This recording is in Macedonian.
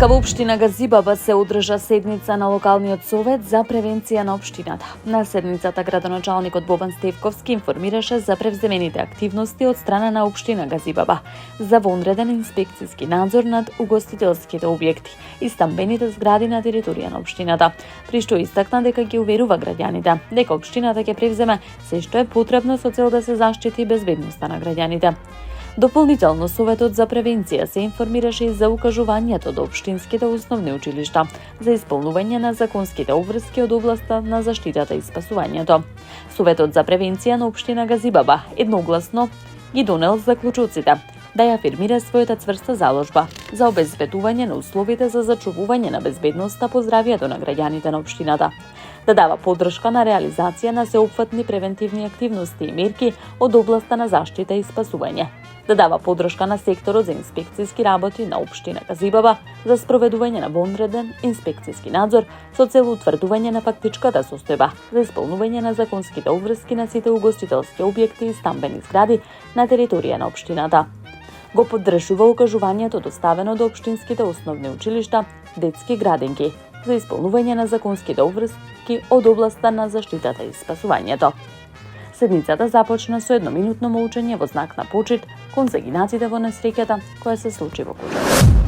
Во општина Газибаба се одржа седница на локалниот совет за превенција на општината. На седницата градоначалникот Бобан Стевковски информираше за превземените активности од страна на општина Газибаба за вонреден инспекцијски надзор над угостителските објекти и стамбените згради на територија на општината, при што истакна дека ги уверува граѓаните дека општината ќе превземе се што е потребно со цел да се заштити безбедноста на граѓаните. Дополнително, Советот за превенција се информираше и за укажувањето до општинските основни училишта за исполнување на законските обврски од областа на заштитата и спасувањето. Советот за превенција на општина Газибаба едногласно ги донел заклучоците да ја афирмира својата цврста заложба за обезбедување на условите за зачувување на безбедноста по здравието на граѓаните на општината, да дава поддршка на реализација на сеопфатни превентивни активности и мерки од областа на заштита и спасување, да дава поддршка на секторот за инспекцијски работи на општина Газибаба за спроведување на вонреден инспекцијски надзор со цел утврдување на фактичката состојба за исполнување на законските обврски на сите угостителски објекти и стамбени згради на територија на општината. Го поддржува укажувањето доставено до општинските основни училишта, детски градинки за исполнување на законските обврски од областа на заштитата и спасувањето. Седницата започна со едноминутно молчење во знак на почит кон загинатите во несреќата која се случи во Куџа.